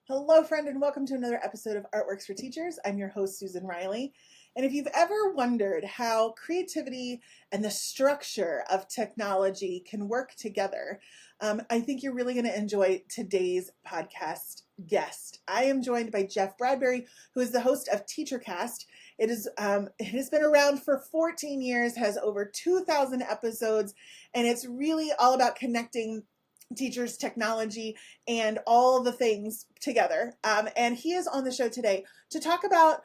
Hello, friend, and welcome to another episode of Artworks for Teachers. I'm your host, Susan Riley. And if you've ever wondered how creativity and the structure of technology can work together, I think you're really going to enjoy today's podcast guest. I am joined by Jeff Bradbury, who is the host of TeacherCast. It has been around for 14 years, has over 2,000 episodes, and it's really all about connecting teachers, technology, and all the things together. And he is on the show today to talk about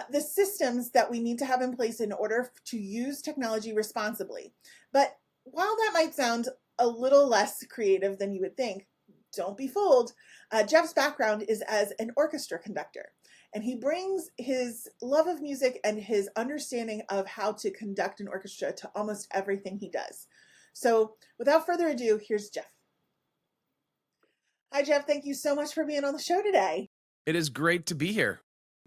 the systems that we need to have in place in order to use technology responsibly. But while that might sound a little less creative than you would think, don't be fooled. Jeff's background is as an orchestra conductor, and he brings his love of music and his understanding of how to conduct an orchestra to almost everything he does. So without further ado, here's Jeff. Hi, Jeff. Thank you so much for being on the show today. It is great to be here.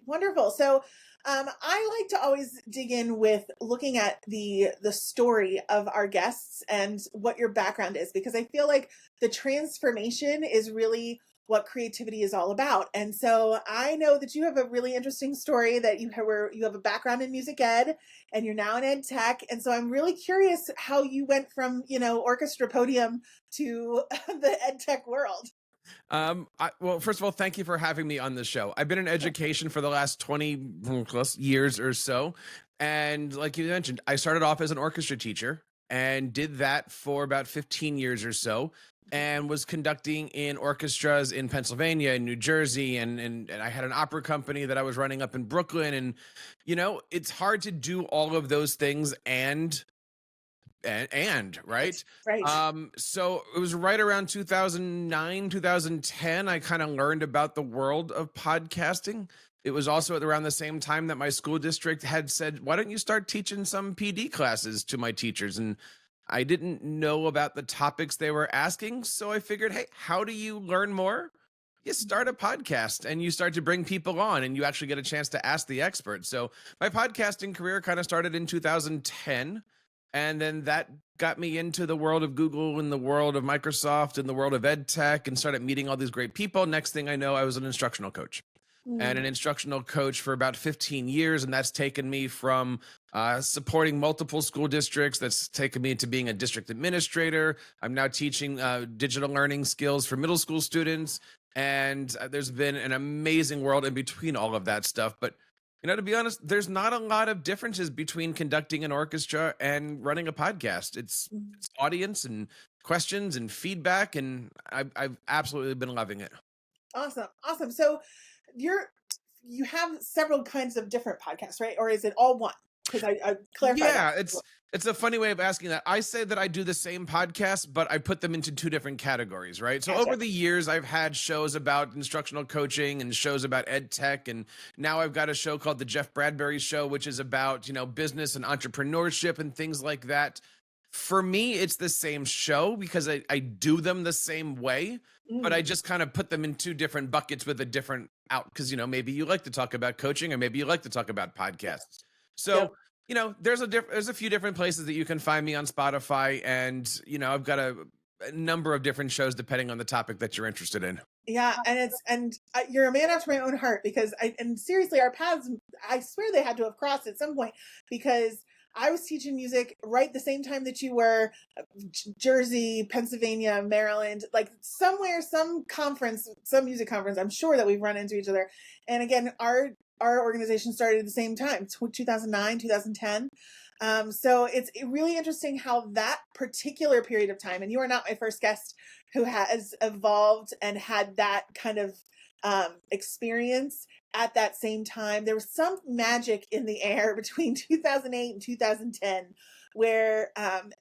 Wonderful. So I like to always dig in with looking at the story of our guests and what your background is, because I feel like the transformation is really what creativity is all about. And so I know that you have a really interesting story that you have a background in music ed and you're now in ed tech. And so I'm really curious how you went from, orchestra podium to the ed tech world. Well, first of all, thank you for having me on the show. I've been in education for the last 20 plus years or so. And like you mentioned, I started off as an orchestra teacher and did that for about 15 years or so, and was conducting in orchestras in Pennsylvania and New Jersey. And I had an opera company that I was running up in Brooklyn. And, it's hard to do all of those things and right. So it was right around 2009, 2010, I kind of learned about the world of podcasting. It was also at around the same time that my school district had said, why don't you start teaching some PD classes to my teachers? And I didn't know about the topics they were asking, so I figured, hey, how do you learn more? You start a podcast and you start to bring people on and you actually get a chance to ask the experts. So my podcasting career kind of started in 2010. And then that got me into the world of Google and the world of Microsoft and the world of edtech, and started meeting all these great people. Next thing I know, I was an instructional coach and an instructional coach for about 15 years. And that's taken me from supporting multiple school districts. That's taken me into being a district administrator. I'm now teaching digital learning skills for middle school students. And there's been an amazing world in between all of that stuff. But to be honest, there's not a lot of differences between conducting an orchestra and running a podcast. It's audience and questions and feedback, and I've absolutely been loving it. Awesome. So you have several kinds of different podcasts, right? Or is it all one? Because I clarify. Yeah, it's a funny way of asking that. I say that I do the same podcast, but I put them into two different categories, right? So over the years, I've had shows about instructional coaching and shows about ed tech. And now I've got a show called The Jeff Bradbury Show, which is about, business and entrepreneurship and things like that. For me, it's the same show because I do them the same way, but I just kind of put them in two different buckets with a different out. Because, maybe you like to talk about coaching or maybe you like to talk about podcasts. So, there's a few different places that you can find me on Spotify, and, I've got a number of different shows depending on the topic that you're interested in. Yeah. And you're a man after my own heart, because seriously, our paths, I swear they had to have crossed at some point, because I was teaching music right the same time that you were. Jersey, Pennsylvania, Maryland, like somewhere, some music conference, I'm sure that we've run into each other. And again, our organization started at the same time, 2009, 2010. So it's really interesting how that particular period of time, and you are not my first guest who has evolved and had that kind of experience at that same time. There was some magic in the air between 2008 and 2010 where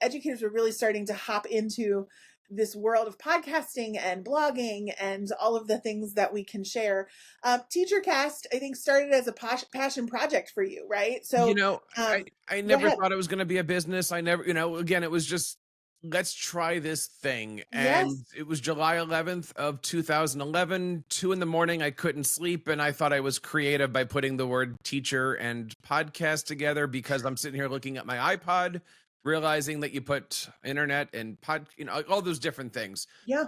educators were really starting to hop into this world of podcasting and blogging and all of the things that we can share. TeacherCast, I think, started as a passion project for you, right? So, I never thought it was going to be a business. I never, again, it was just, let's try this thing. And It was July 11th of 2011, 2 a.m. I couldn't sleep. And I thought I was creative by putting the word teacher and podcast together, because I'm sitting here looking at my iPod, realizing that you put internet and all those different things. Yeah.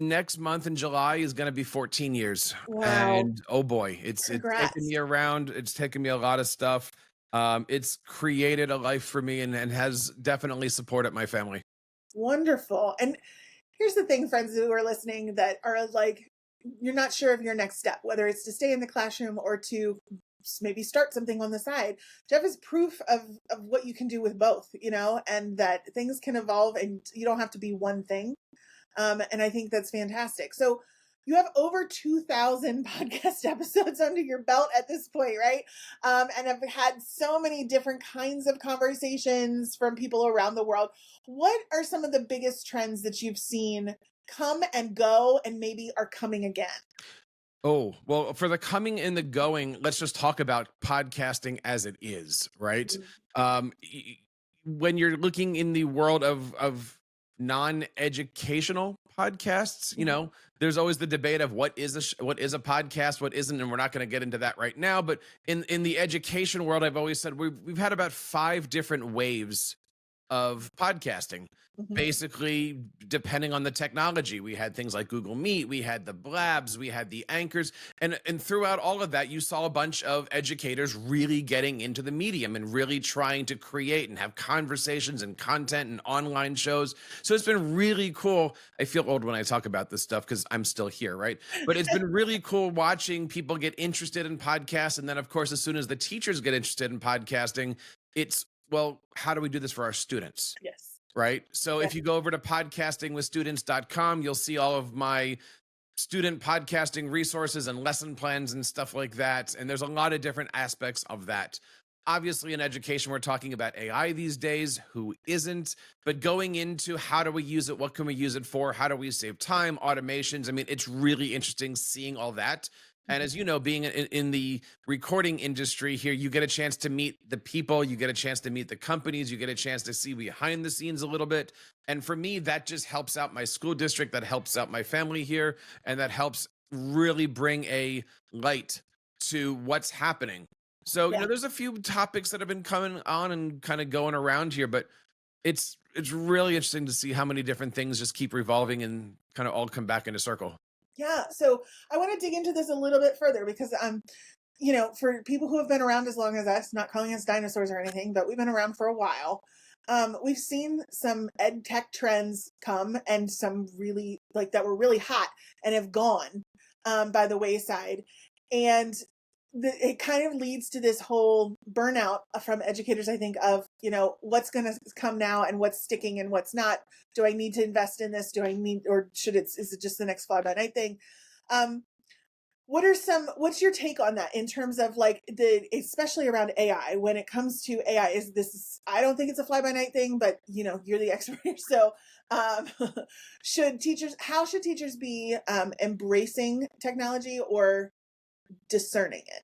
Next month in July is gonna be 14 years, Wow. and oh boy, it's taken Congrats. me around, it's taken me a lot of stuff. It's created a life for me and has definitely supported my family. Wonderful. And here's the thing, friends who are listening that are like, you're not sure of your next step, whether it's to stay in the classroom or to maybe start something on the side. Jeff is proof of what you can do with both, and that things can evolve and you don't have to be one thing. And I think that's fantastic. So you have over 2,000 podcast episodes under your belt at this point, right? And have had so many different kinds of conversations from people around the world. What are some of the biggest trends that you've seen come and go and maybe are coming again? Oh, well, for the coming and the going, let's just talk about podcasting as it is, right? Mm. When you're looking in the world of non-educational podcasts, there's always the debate of what is what is a podcast, what isn't, and we're not going to get into that right now. But in the education world, I've always said we've had about 5 different waves of podcasting. Mhm. Basically, depending on the technology, we had things like Google Meet, we had the Blabs, we had the Anchors, and throughout all of that, you saw a bunch of educators really getting into the medium and really trying to create and have conversations and content and online shows. So it's been really cool. I feel old when I talk about this stuff because I'm still here, right? But it's been really cool watching people get interested in podcasts, and then of course, as soon as the teachers get interested in podcasting, it's, well, how do we do this for our students? Yes. Right. So Yeah. if you go over to podcastingwithstudents.com, you'll see all of my student podcasting resources and lesson plans and stuff like that. And there's a lot of different aspects of that. Obviously, in education, we're talking about AI these days. Who isn't? But going into how do we use it? What can we use it for? How do we save time? Automations. I mean, it's really interesting seeing all that. And as you know, being in the recording industry here, you get a chance to meet the people, you get a chance to meet the companies, you get a chance to see behind the scenes a little bit. And for me, that just helps out my school district, that helps out my family here, and that helps really bring a light to what's happening. So, Yeah. there's a few topics that have been coming on and kind of going around here, but it's really interesting to see how many different things just keep revolving and kind of all come back into circle. Yeah. So I want to dig into this a little bit further because for people who have been around as long as us, not calling us dinosaurs or anything, but we've been around for a while. We've seen some ed tech trends come and some really like that were really hot and have gone by the wayside. And it kind of leads to this whole burnout from educators, I think, of, what's going to come now and what's sticking and what's not. Do I need to invest in this? Do I need, or is it just the next fly by night thing? Um, what's your take on that in terms of like especially around AI, when it comes to AI, I don't think it's a fly by night thing, but you're the expert here. So, um, how should teachers be, embracing technology or discerning it?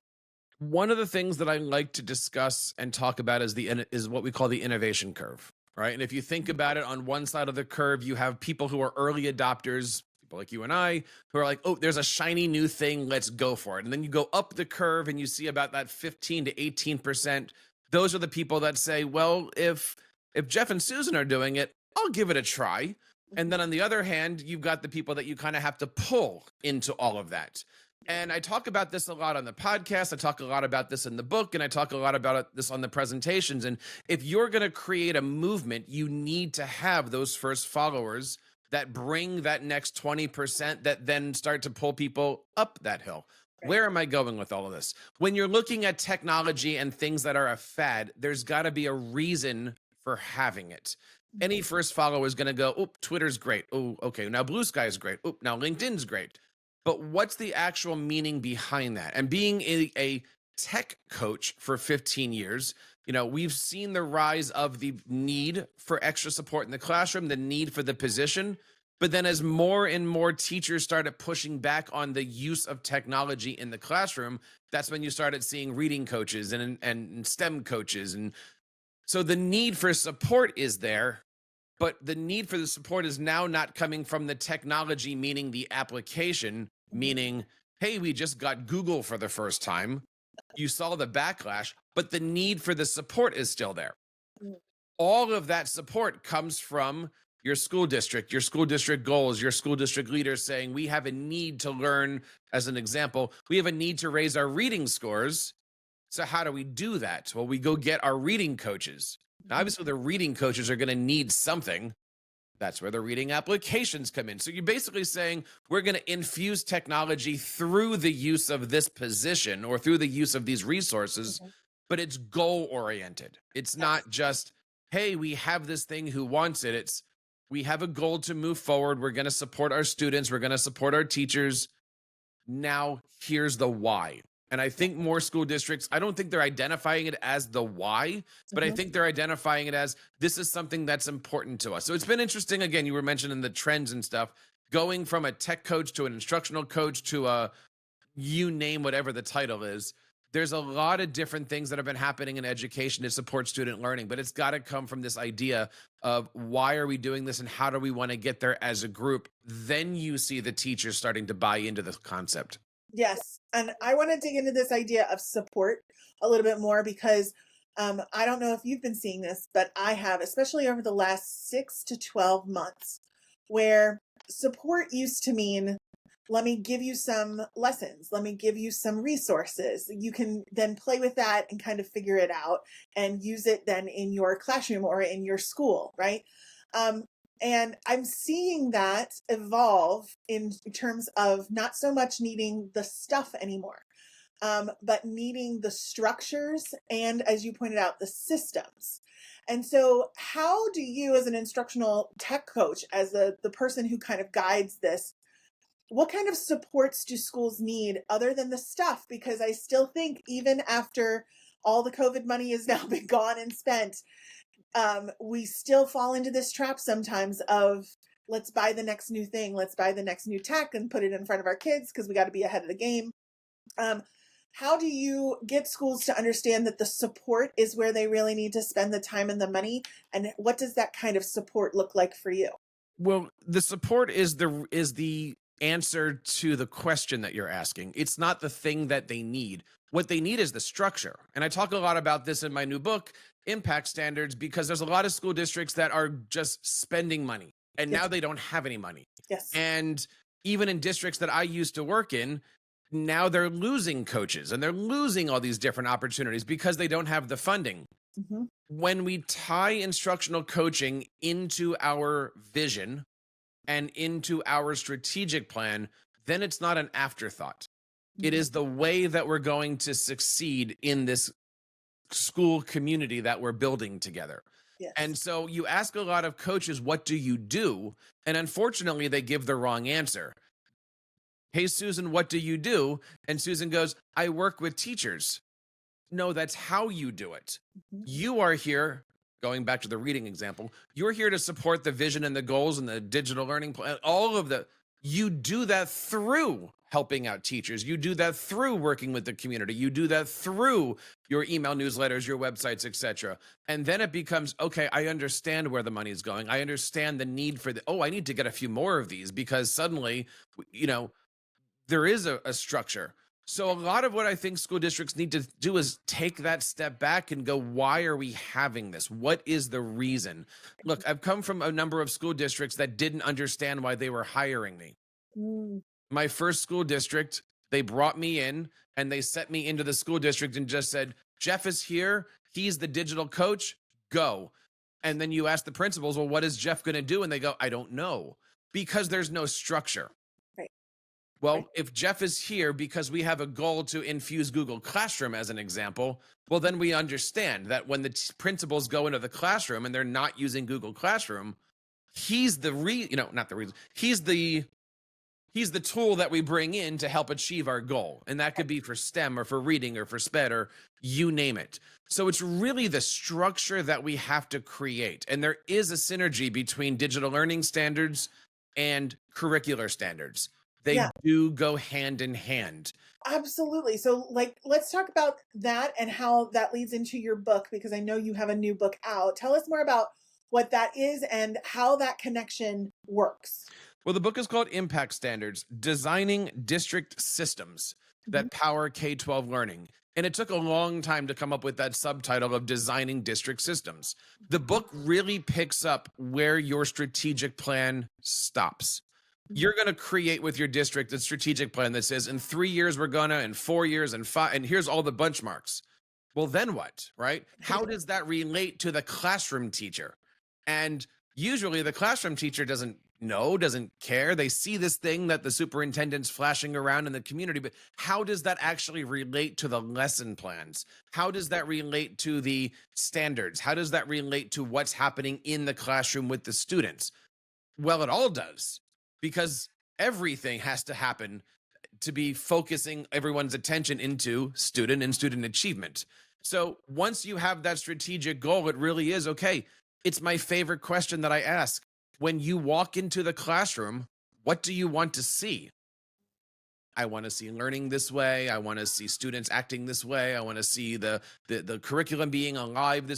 One of the things that I like to discuss and talk about is what we call the innovation curve, right? And if you think about it, on one side of the curve, you have people who are early adopters, people like you and I, who are like, oh, there's a shiny new thing, let's go for it. And then you go up the curve and you see about that 15 to 18%. Those are the people that say, well, if Jeff and Susan are doing it, I'll give it a try. And then on the other hand, you've got the people that you kind of have to pull into all of that. And I talk about this a lot on the podcast. I talk a lot about this in the book, and I talk a lot about this on the presentations. And if you're going to create a movement, you need to have those first followers that bring that next 20% that then start to pull people up that hill. Right. Where am I going with all of this? When you're looking at technology and things that are a fad, there's got to be a reason for having it. Any first follower is going to go, oh, Twitter's great. Oh, okay. Now Blue Sky is great. Oh, now LinkedIn's great. But what's the actual meaning behind that? And being a tech coach for 15 years, we've seen the rise of the need for extra support in the classroom, the need for the position. But then as more and more teachers started pushing back on the use of technology in the classroom, that's when you started seeing reading coaches and STEM coaches. And so the need for support is there, but the need for the support is now not coming from the technology, meaning the application, meaning, hey, we just got Google for the first time. You saw the backlash, but the need for the support is still there. All of that support comes from your school district goals, your school district leaders saying, we have a need to learn, as an example, we have a need to raise our reading scores. So how do we do that? Well, we go get our reading coaches. Now, Mhm. obviously, the reading coaches are going to need something. That's where the reading applications come in. So you're basically saying we're going to infuse technology through the use of this position or through the use of these resources, Mhm. but it's goal oriented. It's Yes. not just, hey, we have this thing, who wants it? It's, we have a goal to move forward. We're going to support our students. We're going to support our teachers. Now, here's the why. And I think more school districts, I don't think they're identifying it as the why, but I Mhm. think they're identifying it as, this is something that's important to us. So it's been interesting. Again, you were mentioning the trends and stuff, going from a tech coach to an instructional coach to a, you name whatever the title is. There's a lot of different things that have been happening in education to support student learning, but it's got to come from this idea of, why are we doing this and how do we want to get there as a group? Then you see the teachers starting to buy into the concept. Yes. And I want to dig into this idea of support a little bit more because I don't know if you've been seeing this, but I have, especially over the last 6 to 12 months, where support used to mean, let me give you some lessons, let me give you some resources. You can then play with that and kind of figure it out and use it then in your classroom or in your school, right? Um, and I'm seeing that evolve in terms of not so much needing the stuff anymore, but needing the structures and, as you pointed out, the systems. And so, how do you, as an instructional tech coach, as the person who kind of guides this, what kind of supports do schools need other than the stuff? Because I still think, even after all the COVID money has now been gone and spent, we still fall into this trap sometimes of, let's buy the next new thing, let's buy the next new tech and put it in front of our kids because we got to be ahead of the game. Um, how do you get schools to understand that the support is where they really need to spend the time and the money? And what does that kind of support look like for you? Well, the support is the answer to the question that you're asking. It's not the thing that they need. What they need is the structure. And I talk a lot about this in my new book, Impact Standards, because there's a lot of school districts that are just spending money and now Yes. they don't have any money. Yes. And even in districts that I used to work in, now they're losing coaches and they're losing all these different opportunities because they don't have the funding. Hmm. When we tie instructional coaching into our vision and into our strategic plan, then it's not an afterthought. It Hmm. is the way that we're going to succeed in this school community that we're building together. Yes. And so you ask a lot of coaches, what do you do? And unfortunately, they give the wrong answer. Hey, Susan, what do you do? And Susan goes, I work with teachers. No, that's how you do it. Hmm. You are here, going back to the reading example, you're here to support the vision and the goals and the digital learning plan, all of the, you do that through helping out teachers. You do that through working with the community. You do that through your email newsletters, your websites, etc. And then it becomes, okay, I understand where the money is going. I understand the need for I need to get a few more of these because suddenly, you know, there is a structure. So a lot of what I think school districts need to do is take that step back and go, why are we having this? What is the reason? Look, I've come from a number of school districts that didn't understand why they were hiring me. Mm. My first school district, they brought me in and they set me into the school district and just said, Jeff is here. He's the digital coach. Go. And then you ask the principals, well, what is Jeff going to do? And they go, I don't know, because there's no structure. Right. Right. Well, if Jeff is here because we have a goal to infuse Google Classroom as an example, well, then we understand that when the principals go into the classroom and they're not using Google Classroom, he's the not the reason, he's the tool that we bring in to help achieve our goal. And that could be for STEM or for reading or for SPED or you name it. So it's really the structure that we have to create. And there is a synergy between digital learning standards and curricular standards. They Yeah. do go hand in hand. Absolutely. So, like, let's talk about that and how that leads into your book, because I know you have a new book out. Tell us more about what that is and how that connection works. Well, the book is called Impact Standards, Designing District Systems. that power K-12 learning. And it took a long time to come up with that subtitle of designing district systems. The book really picks up where your strategic plan stops. You're going to create with your district a strategic plan that says in 3 years, we're going to, in 4 years, and 5, and here's all the benchmarks. Well, then what, right? How does that relate to the classroom teacher? And usually the classroom teacher doesn't know, doesn't care. They see this thing that the superintendent's flashing around in the community, but how does that actually relate to the lesson plans? How does that relate to the standards? How does that relate to what's happening in the classroom with the students? Well, it all does, because everything has to happen to be focusing everyone's attention into student and student achievement. So once you have that strategic goal, it really is, okay, it's my favorite question that I ask. When you walk into the classroom, what do you want to see? I want to see learning this way. I want to see students acting this way. I want to see the curriculum being alive.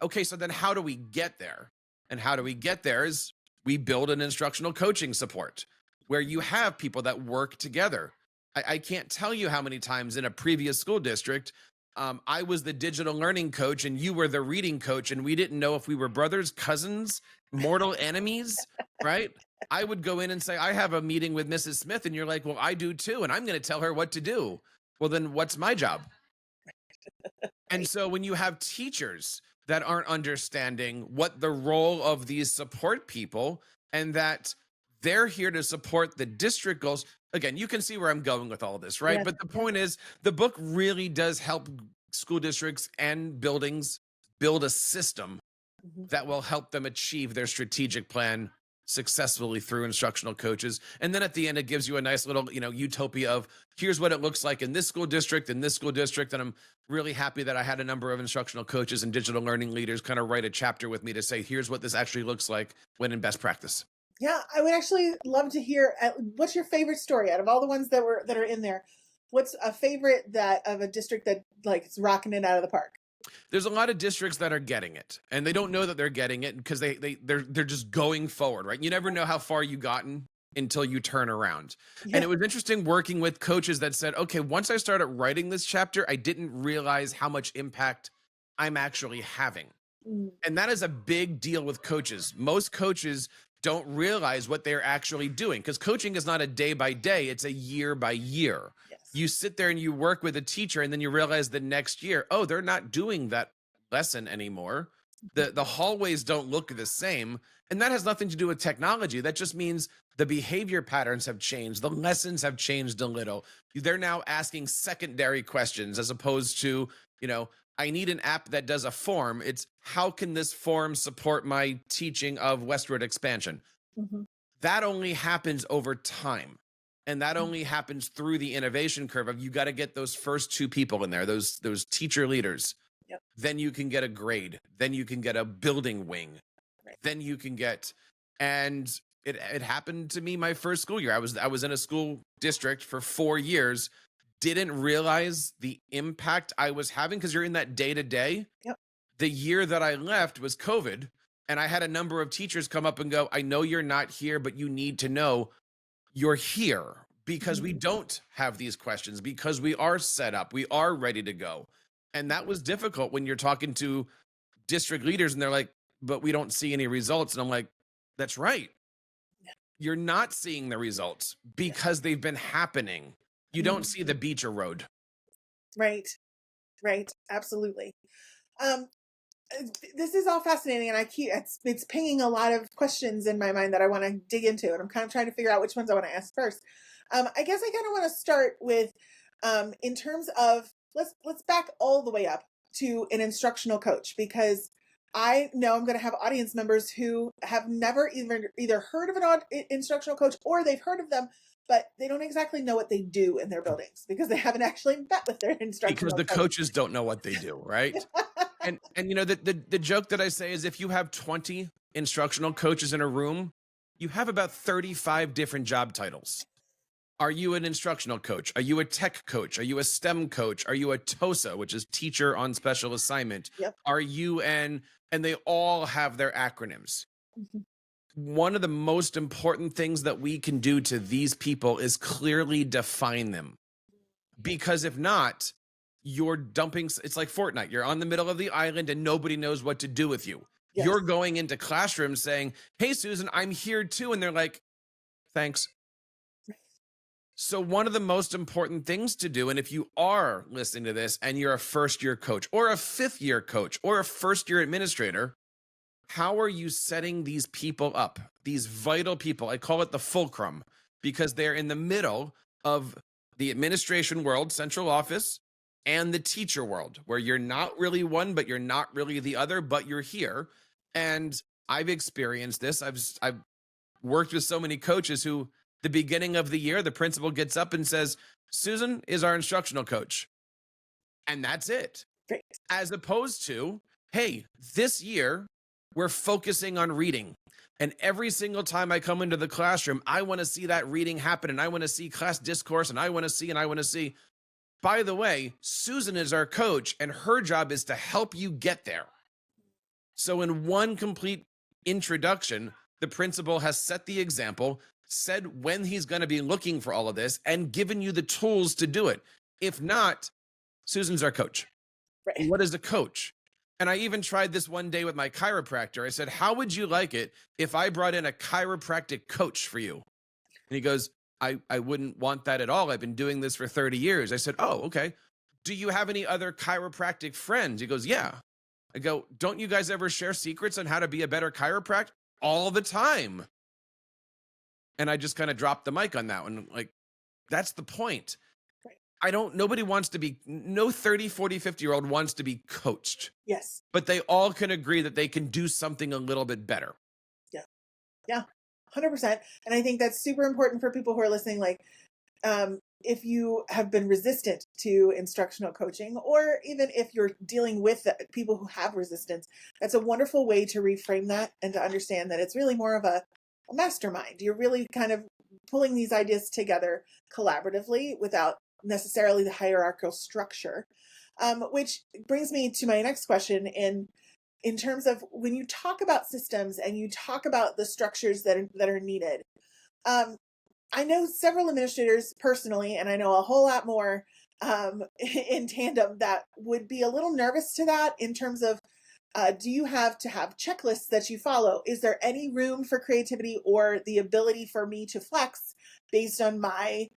Okay, so then how do we get there? And how do we get there is we build an instructional coaching support where you have people that work together. I can't tell you how many times in a previous school district, I was the digital learning coach and you were the reading coach, and we didn't know if we were brothers, cousins, mortal enemies, right? I would go in and say, I have a meeting with Mrs. Smith, and you're like, well, I do too, and I'm going to tell her what to do. Well, then what's my job? And so when you have teachers that aren't understanding what the role of these support people, and that they're here to support the district goals. Again, you can see where I'm going with all this, right? Yes. But the point is, the book really does help school districts and buildings build a system that will help them achieve their strategic plan successfully through instructional coaches. And then at the end, it gives you a nice little, utopia of here's what it looks like in this school district, in this school district. And I'm really happy that I had a number of instructional coaches and digital learning leaders kind of write a chapter with me to say, here's what this actually looks like when in best practice. Yeah, I would actually love to hear what's your favorite story out of all the ones that are in there. What's a favorite that of a district that like it's rocking it out of the park? There's a lot of districts that are getting it, and they don't know that they're getting it because they're just going forward, right? You never know how far you've gotten until you turn around. Yeah. And it was interesting working with coaches that said, okay, once I started writing this chapter, I didn't realize how much impact I'm actually having. And that is a big deal with coaches. Most coaches don't realize what they're actually doing, because coaching is not a day by day, it's a year by year. Yes. You sit there and you work with a teacher, and then you realize the next year, oh, they're not doing that lesson anymore. The hallways don't look the same. And that has nothing to do with technology. That just means the behavior patterns have changed. The lessons have changed a little. They're now asking secondary questions as opposed to, I need an app that does a form. It's how can this form support my teaching of westward expansion? That only happens over time. And that only happens through the innovation curve of you got to get those first two people in there, those teacher leaders. Yep. Then you can get a grade. Then you can get a building wing. Right. Then you can get, and it happened to me my first school year. I was in a school district for 4 years. Didn't realize the impact I was having because you're in that day to day. The year that I left was COVID, and I had a number of teachers come up and go, I know you're not here, but you need to know you're here because we don't have these questions, because we are set up, we are ready to go. And that was difficult when you're talking to district leaders and they're like, but we don't see any results. And I'm like, that's right. You're not seeing the results because they've been happening. You don't see the beach erode. Right. Absolutely. This is all fascinating, and it's pinging a lot of questions in my mind that I want to dig into, and I'm kind of trying to figure out which ones I want to ask first. I guess I kind of want to start with, in terms of, let's back all the way up to an instructional coach, because I know I'm going to have audience members who have never either heard of an instructional coach, or they've heard of them, but they don't exactly know what they do in their buildings because they haven't actually met with their instructional because the coaches don't know what they do, right? and the joke that I say is if you have 20 instructional coaches in a room, you have about 35 different job titles. Are you an instructional coach? Are you a tech coach? Are you a STEM coach? Are you a TOSA, which is teacher on special assignment? Yep. Are you and they all have their acronyms. One of the most important things that we can do to these people is clearly define them. Because if not, you're dumping, it's like Fortnite. You're on the middle of the island and nobody knows what to do with you. Yes. You're going into classrooms saying, hey, Susan, I'm here too. And they're like, thanks. So one of the most important things to do, and if you are listening to this and you're a first-year coach or a fifth-year coach or a first-year administrator, how are you setting these people up, these vital people? I call it the fulcrum because they're in the middle of the administration world, central office, and the teacher world, where you're not really one, but you're not really the other, but you're here. And I've experienced this. I've worked with so many coaches who, the beginning of the year, the principal gets up and says, Susan is our instructional coach. And that's it. Great. As opposed to, hey, this year we're focusing on reading. And every single time I come into the classroom, I want to see that reading happen. And I want to see class discourse. And I want to see. By the way, Susan is our coach and her job is to help you get there. So in one complete introduction, the principal has set the example, said when he's going to be looking for all of this, and given you the tools to do it. If not, Susan's our coach. Right. What is a coach? And I even tried this one day with my chiropractor. I said, how would you like it if I brought in a chiropractic coach for you? And he goes, I wouldn't want that at all. I've been doing this for 30 years. I said, oh, okay. Do you have any other chiropractic friends? He goes, yeah. I go, don't you guys ever share secrets on how to be a better chiropractor? All the time. And I just kind of dropped the mic on that one. Like, that's the point. Right. Nobody wants to be, no 30, 40, 50-year-old wants to be coached. Yes. But they all can agree that they can do something a little bit better. Yeah. 100%. And I think that's super important for people who are listening. Like, if you have been resistant to instructional coaching, or even if you're dealing with people who have resistance, that's a wonderful way to reframe that and to understand that it's really more of a mastermind. You're really kind of pulling these ideas together collaboratively without necessarily the hierarchical structure, which brings me to my next question. In terms of when you talk about systems and you talk about the structures that are needed, I know several administrators personally, and I know a whole lot more in tandem that would be a little nervous to that in terms of, do you have to have checklists that you follow? Is there any room for creativity or the ability for me to flex based on my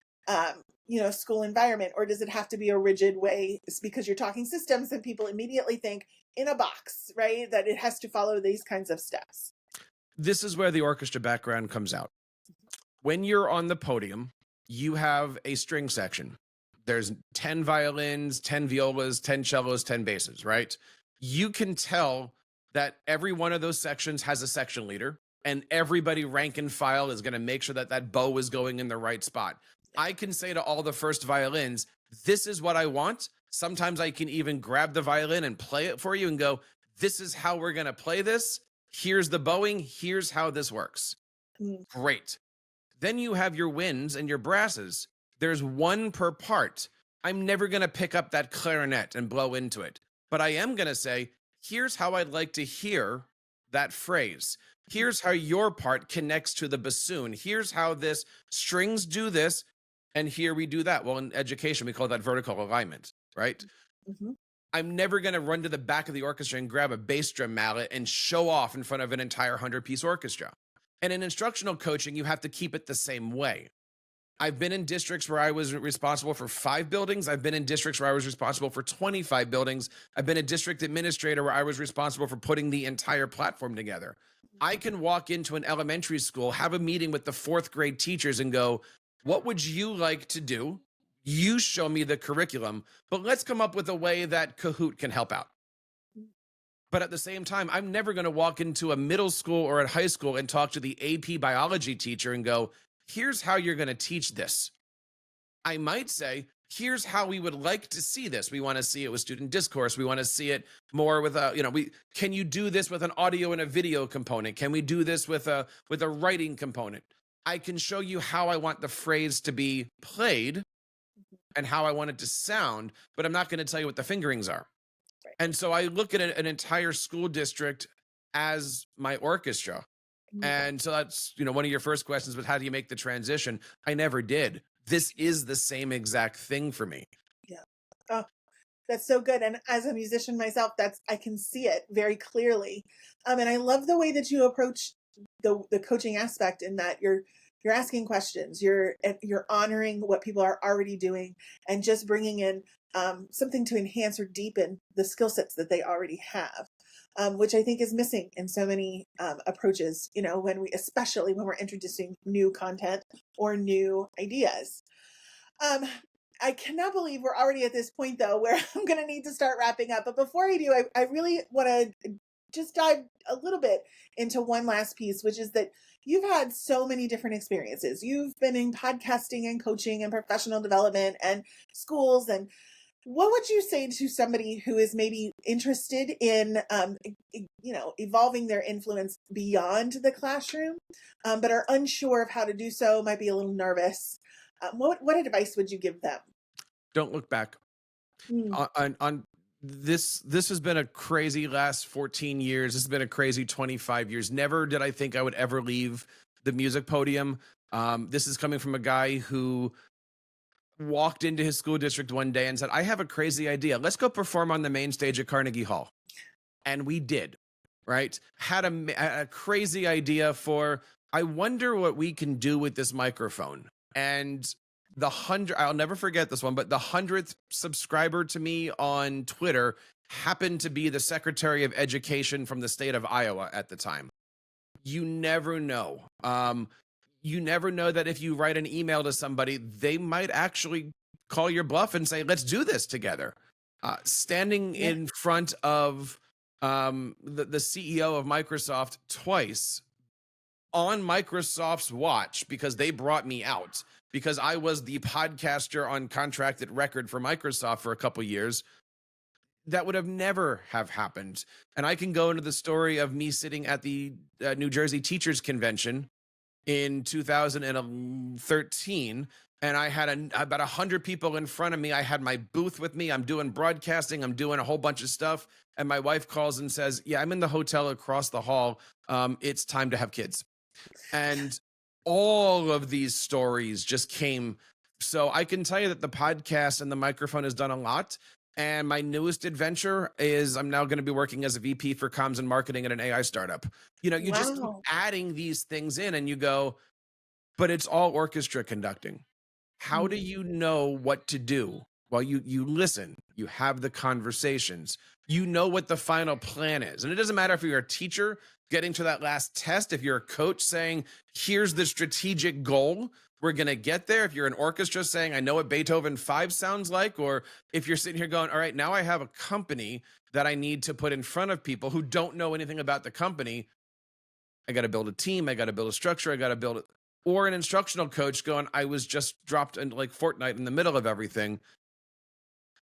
school environment? Or does it have to be a rigid way? It's because you're talking systems and people immediately think in a box, right? That it has to follow these kinds of steps. This is where the orchestra background comes out. When you're on the podium, you have a string section. There's 10 violins, 10 violas, 10 cellos, 10 basses, right? You can tell that every one of those sections has a section leader, and everybody rank and file is going to make sure that that bow is going in the right spot. I can say to all the first violins, this is what I want. Sometimes I can even grab the violin and play it for you and go, this is how we're going to play this. Here's the bowing. Here's how this works. Great. Then you have your winds and your brasses. There's one per part. I'm never going to pick up that clarinet and blow into it. But I am going to say, here's how I'd like to hear that phrase. Here's how your part connects to the bassoon. Here's how this strings do this. And here we do that. Well, in education, we call that vertical alignment, right? Mm-hmm. I'm never going to run to the back of the orchestra and grab a bass drum mallet and show off in front of an entire 100-piece orchestra. And in instructional coaching, you have to keep it the same way. I've been in districts where I was responsible for 5 buildings. I've been in districts where I was responsible for 25 buildings. I've been a district administrator where I was responsible for putting the entire platform together. I can walk into an elementary school, have a meeting with the 4th grade teachers and go, what would you like to do? You show me the curriculum, but let's come up with a way that Kahoot can help out. But at the same time, I'm never going to walk into a middle school or a high school and talk to the AP biology teacher and go, here's how you're going to teach this. I might say, here's how we would like to see this. We want to see it with student discourse. We want to see it more with can you do this with an audio and a video component? Can we do this with a writing component? I can show you how I want the phrase to be played and how I want it to sound, but I'm not going to tell you what the fingerings are. Right. And so I look at an entire school district as my orchestra. Mm-hmm. And so that's, one of your first questions was how do you make the transition? I never did, this is the same exact thing for me. Yeah. Oh, that's so good. And as a musician myself, I can see it very clearly. And I love the way that you approach the coaching aspect, in that you're asking questions, you're honoring what people are already doing, and just bringing in something to enhance or deepen the skill sets that they already have. Which I think is missing in so many approaches, especially when we're introducing new content or new ideas. Um, I cannot believe we're already at this point, though, where I'm going to need to start wrapping up. But before I do, I really want to just dive a little bit into one last piece, which is that you've had so many different experiences. You've been in podcasting and coaching and professional development and schools. And what would you say to somebody who is maybe interested in, evolving their influence beyond the classroom, but are unsure of how to do so, might be a little nervous? What advice would you give them? Don't look back. On this has been a crazy last 14 years. This has been a crazy 25 years. Never did I think I would ever leave the music podium. This is coming from a guy who walked into his school district one day and said, I have a crazy idea. Let's go perform on the main stage at Carnegie Hall. And we did, right? Had a crazy idea for, I wonder what we can do with this microphone. And I'll never forget this one, but the 100th subscriber to me on Twitter happened to be the Secretary of Education from the state of Iowa at the time. You never know. You never know that if you write an email to somebody, they might actually call your bluff and say, let's do this together. Standing in front of the CEO of Microsoft twice on Microsoft's watch, because they brought me out, because I was the podcaster on contract at record for Microsoft for a couple years. That would have never have happened. And I can go into the story of me sitting at the New Jersey Teachers Convention in 2013, and I had about 100 people in front of me. I had my booth with me. I'm doing broadcasting. I'm doing a whole bunch of stuff. And my wife calls and says, yeah, I'm in the hotel across the hall. It's time to have kids. And all of these stories just came. So I can tell you that the podcast and the microphone has done a lot. And my newest adventure is I'm now going to be working as a VP for comms and marketing at an AI startup. Just keep adding these things in, and you go, but it's all orchestra conducting. How do you know what to do? Well, you listen, you have the conversations, you know what the final plan is. And it doesn't matter if you're a teacher getting to that last test, if you're a coach saying, here's the strategic goal, we're going to get there. If you're an orchestra saying, I know what Beethoven 5 sounds like, or if you're sitting here going, all right, now I have a company that I need to put in front of people who don't know anything about the company. I got to build a team. I got to build a structure. I got to build it. Or an instructional coach going, I was just dropped into like Fortnite in the middle of everything.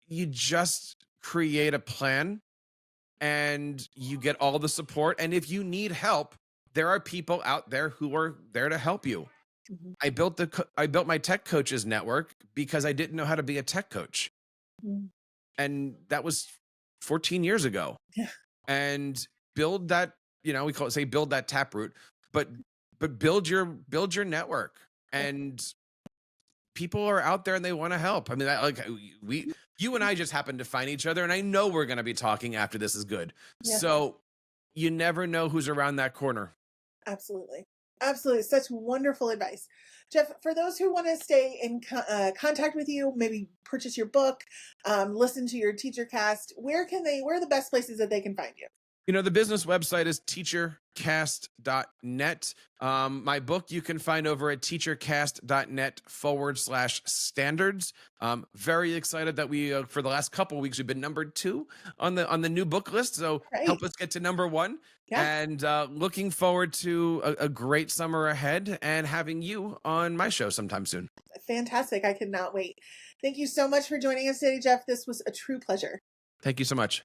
You just create a plan and you get all the support. And if you need help, there are people out there who are there to help you. I built my tech coaches network because I didn't know how to be a tech coach. And that was 14 years ago. Yeah. And build that, we build that taproot, but build your network. And people are out there and they want to help. I mean, you and I just happen to find each other, and I know we're going to be talking after this is good. Yeah. So you never know who's around that corner. Absolutely. Absolutely. Such wonderful advice. Jeff, for those who want to stay in contact with you, maybe purchase your book, listen to your teacher cast, where are the best places that they can find you? The business website is teachercast.net. My book you can find over at teachercast.net/standards. Very excited that we, for the last couple of weeks, we've been number 2 on the new book list. So help us get to number 1. Yeah. And looking forward to a great summer ahead and having you on my show sometime soon. Fantastic. I cannot wait. Thank you so much for joining us today, Jeff. This was a true pleasure. Thank you so much.